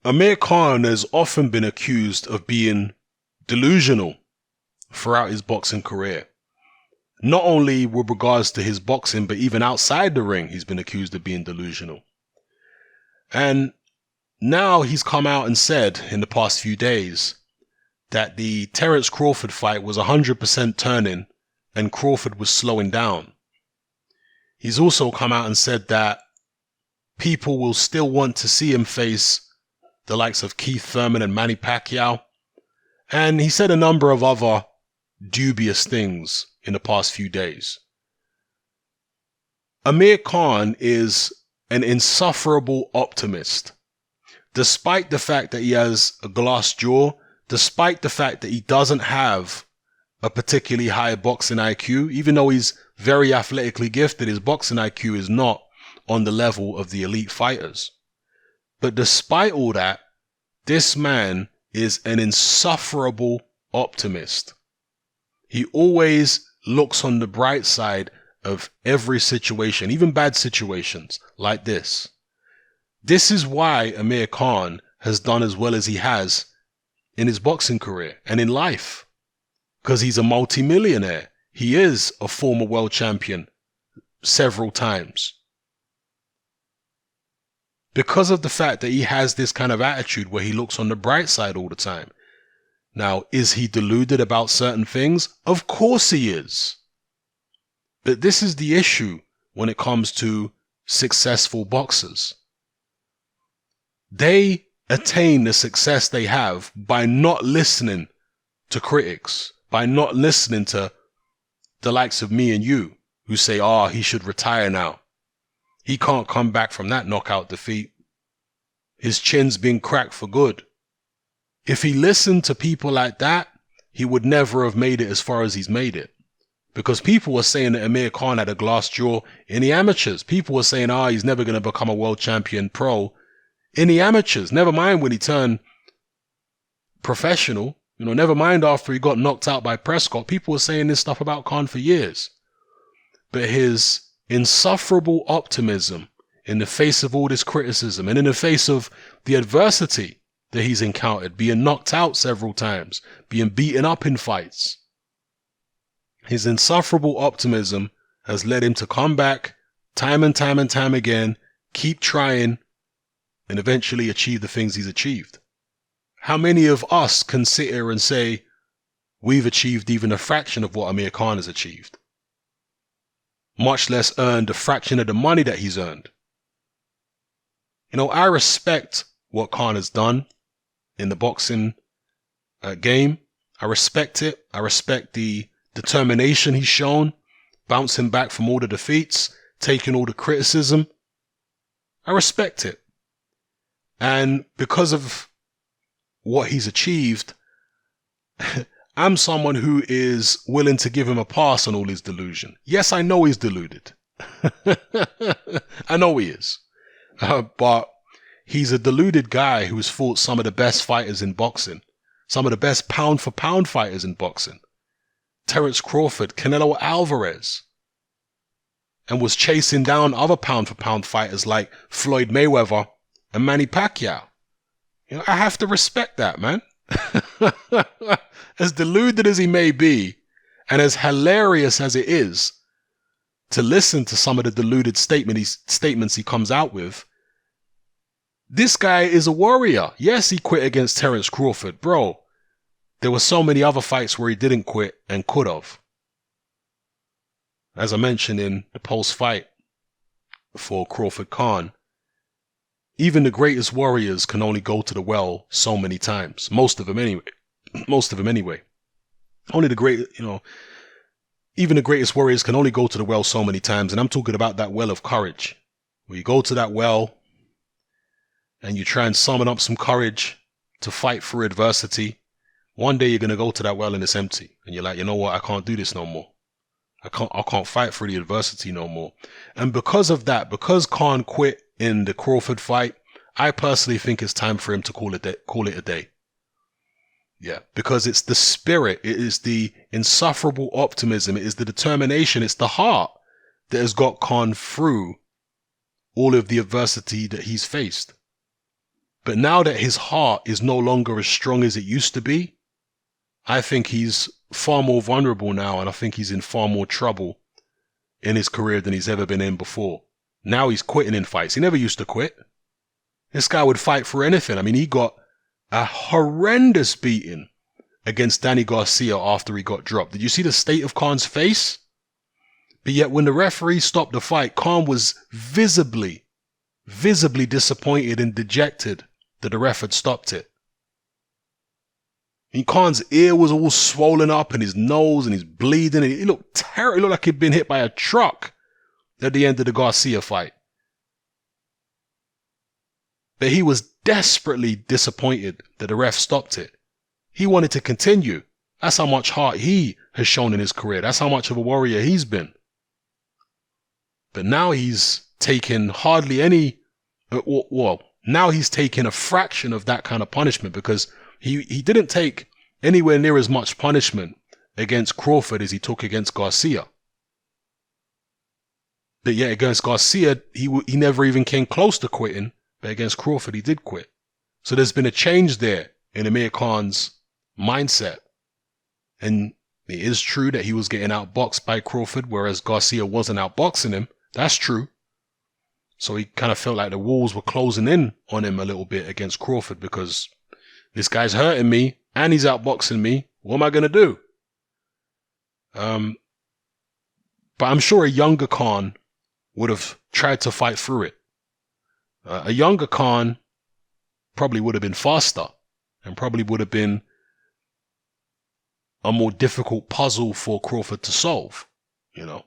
Amir Khan has often been accused of being delusional throughout his boxing career. Not only with regards to his boxing, but even outside the ring, he's been accused of being delusional. And now he's come out and said in the past few days that the Terence Crawford fight was 100% turning and Crawford was slowing down. He's also come out and said that people will still want to see him face the likes of Keith Thurman and Manny Pacquiao. And he said a number of other dubious things in the past few days. Amir Khan is an insufferable optimist. Despite the fact that he has a glass jaw, despite the fact that he doesn't have a particularly high boxing IQ, even though he's very athletically gifted, his boxing IQ is not on the level of the elite fighters. But despite all that, this man is an insufferable optimist. He always looks on the bright side of every situation, even bad situations like this. This is why Amir Khan has done as well as he has in his boxing career and in life. Because he's a multimillionaire. He is a former world champion several times. Because of the fact that he has this kind of attitude where he looks on the bright side all the time. Now, is he deluded about certain things? Of course he is. But this is the issue when it comes to successful boxers. They attain the success they have by not listening to critics, by not listening to the likes of me and you who say, he should retire now. He can't come back from that knockout defeat. His chin's been cracked for good. If he listened to people like that, he would never have made it as far as he's made it. Because people were saying that Amir Khan had a glass jaw in the amateurs. People were saying, he's never going to become a world champion pro in the amateurs. Never mind when he turned professional. Never mind after he got knocked out by Prescott. People were saying this stuff about Khan for years. But his insufferable optimism in the face of all this criticism and in the face of the adversity that he's encountered, being knocked out several times, being beaten up in fights, his insufferable optimism has led him to come back time and time and time again, keep trying, and eventually achieve the things he's achieved. How many of us can sit here and say we've achieved even a fraction of what Amir Khan has achieved? Much less earned a fraction of the money that he's earned. I respect what Khan has done in the boxing game. I respect it. I respect the determination he's shown, bouncing back from all the defeats, taking all the criticism. I respect it. And because of what he's achieved, I'm someone who is willing to give him a pass on all his delusion. Yes, I know he's deluded. I know he is. But he's a deluded guy who's fought some of the best fighters in boxing. Some of the best pound for pound fighters in boxing. Terence Crawford, Canelo Alvarez. And was chasing down other pound for pound fighters like Floyd Mayweather and Manny Pacquiao. I have to respect that, man. As deluded as he may be, and as hilarious as it is to listen to some of the deluded statements he comes out with, this guy is a warrior. Yes, he quit against Terence Crawford. Bro, there were so many other fights where he didn't quit and could have. As I mentioned in the post-fight for Crawford Khan, even the greatest warriors can only go to the well so many times. Most of them anyway. Only the great, even the greatest warriors can only go to the well so many times. And I'm talking about that well of courage. Where you go to that well and you try and summon up some courage to fight through adversity. One day you're going to go to that well and it's empty. And you're like, you know what? I can't do this no more. I can't fight through the adversity no more. And because of that, because Khan quit in the Crawford fight, I personally think it's time for him to call it a day. Yeah, because it's the spirit, it is the insufferable optimism, it is the determination, it's the heart that has got Khan through all of the adversity that he's faced. But now that his heart is no longer as strong as it used to be, I think he's far more vulnerable now, and I think he's in far more trouble in his career than he's ever been in before. Now he's quitting in fights. He never used to quit. This guy would fight for anything. I mean, he got a horrendous beating against Danny Garcia after he got dropped. Did you see the state of Khan's face? But yet when the referee stopped the fight, Khan was visibly disappointed and dejected that the ref had stopped it. And Khan's ear was all swollen up and his nose and he's bleeding. And he looked terrible. He looked like he'd been hit by a truck at the end of the Garcia fight. But he was desperately disappointed that the ref stopped it. He wanted to continue. That's how much heart he has shown in his career. That's how much of a warrior he's been. But now he's taken hardly any, well, now he's taken a fraction of that kind of punishment, because he didn't take anywhere near as much punishment against Crawford as he took against Garcia. But yet against Garcia, he never even came close to quitting, but against Crawford, he did quit. So there's been a change there in Amir Khan's mindset. And it is true that he was getting outboxed by Crawford, whereas Garcia wasn't outboxing him. That's true. So he kind of felt like the walls were closing in on him a little bit against Crawford, because this guy's hurting me and he's outboxing me. What am I going to do? But I'm sure a younger Khan would have tried to fight through it. A younger Khan probably would have been faster and probably would have been a more difficult puzzle for Crawford to solve, you know.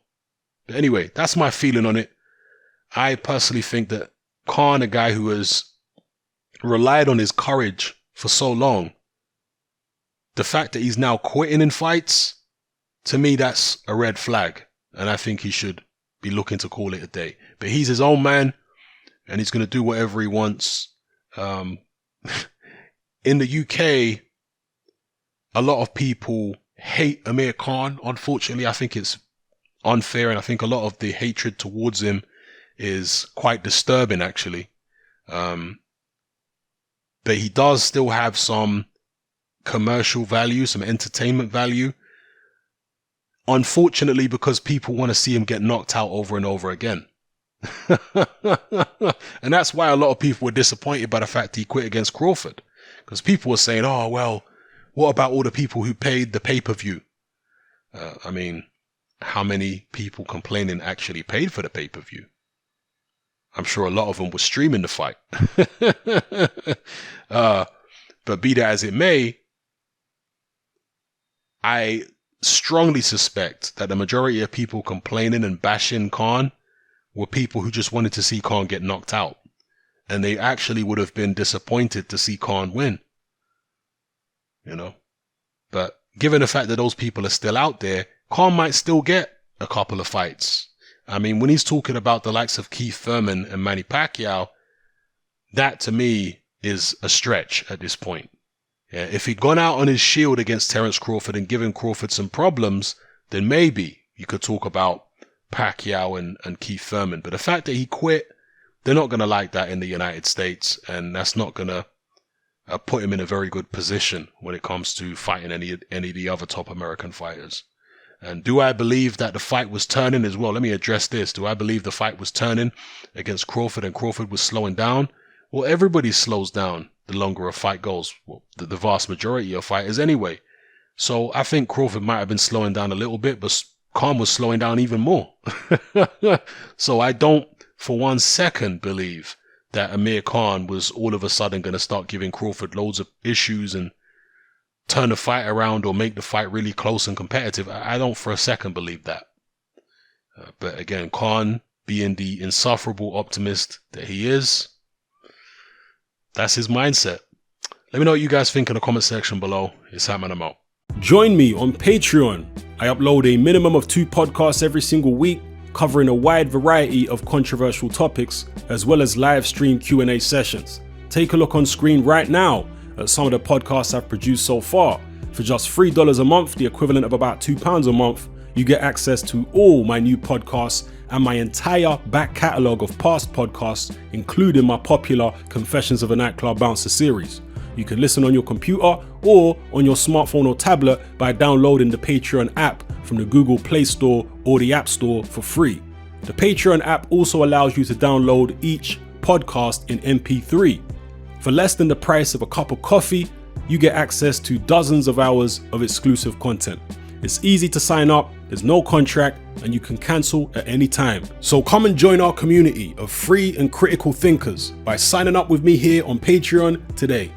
But anyway, that's my feeling on it. I personally think that Khan, a guy who has relied on his courage for so long, the fact that he's now quitting in fights, to me, that's a red flag. And I think he should be looking to call it a day. But he's his own man, and he's going to do whatever he wants. In the UK, a lot of people hate Amir Khan. Unfortunately, I think it's unfair, and I think a lot of the hatred towards him is quite disturbing, actually. But he does still have some commercial value, some entertainment value. Unfortunately, because people want to see him get knocked out over and over again. And that's why a lot of people were disappointed by the fact he quit against Crawford. Because people were saying, oh, well, what about all the people who paid the pay-per-view? I mean, how many people complaining actually paid for the pay-per-view? I'm sure a lot of them were streaming the fight. But be that as it may, I strongly suspect that the majority of people complaining and bashing Khan were people who just wanted to see Khan get knocked out. And they actually would have been disappointed to see Khan win. You know? But given the fact that those people are still out there, Khan might still get a couple of fights. I mean, when he's talking about the likes of Keith Thurman and Manny Pacquiao, that to me is a stretch at this point. Yeah, if he'd gone out on his shield against Terence Crawford and given Crawford some problems, then maybe you could talk about Pacquiao and Keith Thurman. But the fact that he quit, they're not going to like that in the United States, and that's not going to put him in a very good position when it comes to fighting any of the other top American fighters. And do I believe that the fight was turning as well? Let me address this. Do I believe the fight was turning against Crawford and Crawford was slowing down? Well, everybody slows down the longer a fight goes. Well, the vast majority of fighters anyway. So I think Crawford might have been slowing down a little bit, but Khan was slowing down even more. So I don't for 1 second believe that Amir Khan was all of a sudden going to start giving Crawford loads of issues and turn the fight around or make the fight really close and competitive. I don't for a second believe that. But again, Khan, being the insufferable optimist that he is, that's his mindset. Let me know what you guys think in the comment section below. It's Hatman, I'm out. Join me on Patreon. I upload a minimum of 2 podcasts every single week, covering a wide variety of controversial topics, as well as live stream Q&A sessions. Take a look on screen right now at some of the podcasts I've produced so far. For just $3 a month, the equivalent of about £2 a month, you get access to all my new podcasts and my entire back catalogue of past podcasts, including my popular Confessions of a Nightclub Bouncer series. You can listen on your computer or on your smartphone or tablet by downloading the Patreon app from the Google Play Store or the App Store for free. The Patreon app also allows you to download each podcast in MP3. For less than the price of a cup of coffee, you get access to dozens of hours of exclusive content. It's easy to sign up, there's no contract, and you can cancel at any time. So come and join our community of free and critical thinkers by signing up with me here on Patreon today.